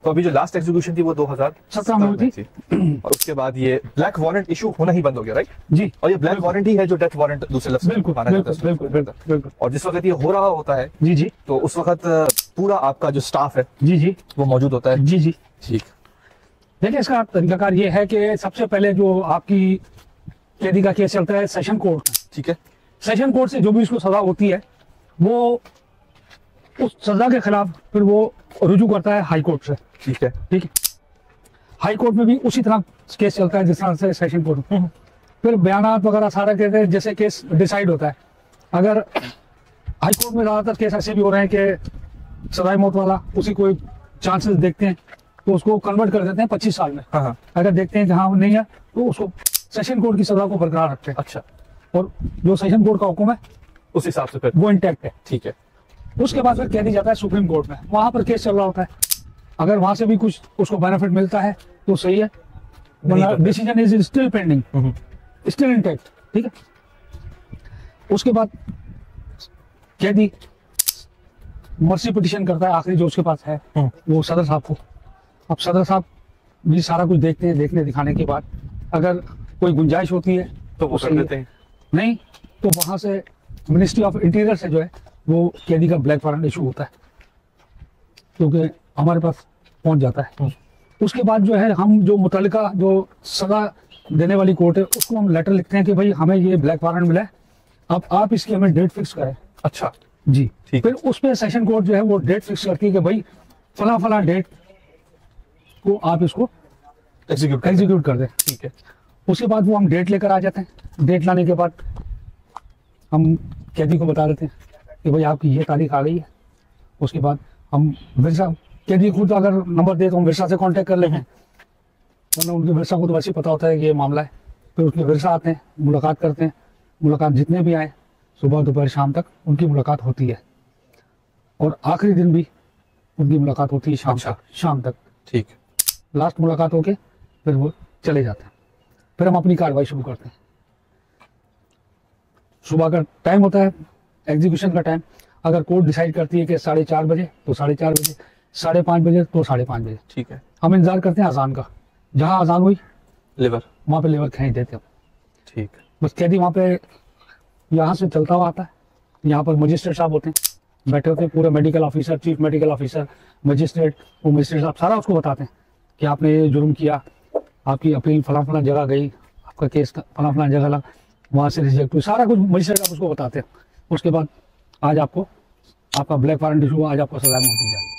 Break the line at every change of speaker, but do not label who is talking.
तो अभी जो लास्ट एग्जीक्यूशन थी वो 2017 में थी और उसके बाद ये ब्लैक वारंट इशू होना ही बंद हो गया, राइट
जी।
और ये ब्लैक वारंट ही है जो डेथ वारंट दूसरे लफ्ज में माना जाता है।
बिल्कुल।
और जिस वक्त ये हो रहा होता है
जी जी,
तो उस वक्त पूरा आपका जो स्टाफ है
जी जी,
वो मौजूद होता है।
जी जी।
ठीक।
देखिए इसका तरीकाकार ये है कि सबसे पहले जो आपकी कैदी का केस चलता है सेशन कोर्ट में, ठीक है। सेशन कोर्ट से जो भी उसको सजा होती है वो उस सजा के खिलाफ फिर वो रुजू करता है हाई कोर्ट से,
ठीक है।
ठीक है। हाई कोर्ट में भी उसी तरह केस चलता है जिस तरह से सेशन कोर्ट में। फिर बयानात वगैरह सारा कहते हैं जैसे केस डिसाइड होता है। अगर हाई कोर्ट में ज्यादातर केस ऐसे भी हो रहे हैं कि सजाए मौत वाला उसी कोई चांसेस देखते हैं तो उसको कन्वर्ट कर देते हैं 25 साल में। अगर देखते हैं कि हाँ नहीं है तो उसको सेशन कोर्ट की सजा को बरकरार रखते हैं।
अच्छा।
और जो सेशन कोर्ट का हुक्म है
उस हिसाब से फिर
वो इंटैक्ट है,
ठीक है।
उसके बाद फिर कैदी जाता है सुप्रीम कोर्ट में, वहां पर केस चल रहा होता है। अगर वहां से भी कुछ उसको बेनिफिट मिलता है तो सही है, decision is still pending, still intact, ठीक है। उसके बाद कैदी मर्सी पिटिशन करता है, आखिरी जो उसके पास है वो सदर साहब को। अब सदर साहब भी सारा कुछ देखते हैं, देखने दिखाने के बाद अगर कोई गुंजाइश होती है
तो वो कर देते हैं,
नहीं तो वहां से मिनिस्ट्री ऑफ इंटीरियर से जो है वो कैदी का ब्लैक वारंट इशू होता है, क्योंकि हमारे पास पहुंच जाता है। उसके बाद जो है हम जो मुतल्लिका जो सजा देने वाली कोर्ट है उसको हम लेटर लिखते हैं कि भाई हमें ये ब्लैक वारंट मिला है, अब आप इसकी हमें डेट फिक्स करें।
अच्छा
जी,
ठीक।
फिर उस पर सेशन कोर्ट जो है वो डेट फिक्स करती है कि भाई फला फला डेट को आप इसको एग्जीक्यूट कर दें,
ठीक है।
उसके बाद वो हम डेट लेकर आ जाते हैं। डेट लाने के बाद हम कैदी को बता देते हैं कि भाई आपकी ये तारीख आ गई है। उसके बाद हम विरसा, कैदी खुद अगर नंबर दे तो हम विरसा से कांटेक्ट कर लेते हैं, वरना उनके विरसा को तो वैसे पता होता है कि ये मामला है। फिर उसके विरसा आते हैं, मुलाकात करते हैं। मुलाकात जितने भी आए सुबह दोपहर शाम तक उनकी मुलाकात होती है और आखिरी दिन भी उनकी मुलाकात होती है शाम तक,
ठीक।
लास्ट मुलाकात होके फिर वो चले जाते हैं। फिर हम अपनी कार्रवाई शुरू करते हैं। सुबह का टाइम होता है एग्जीक्यूशन का टाइम। अगर कोर्ट डिसाइड करती है कि 4:30 बजे तो 4:30 बजे, 5:30 बजे तो 5:30 बजे,
ठीक है।
हम इंतजार करते हैं अजान का। जहां अजान हुई
लेवर
वहां पे लेवर खींच देते हैं,
ठीक।
बस कैदी वहां पे यहाँ से चलता हुआ आता है। यहाँ पर मजिस्ट्रेट साहब होते हैं, बैठे होते हैं, पूरे medical officer, chief medical officer, magistrate, वो मजिस्ट्रेट साहब सारा उसको बताते हैं कि आपने ये जुर्म किया, आपकी अपील फला फला जगह गई, आपका केस फला फला जगह लगा, वहाँ से रिजेक्ट हुई, सारा कुछ मजिस्ट्रेट साहब उसको बताते हैं। उसके बाद आज आपको आपका ब्लैक वारंट इशू, आज आपको सजा दी जाएगी।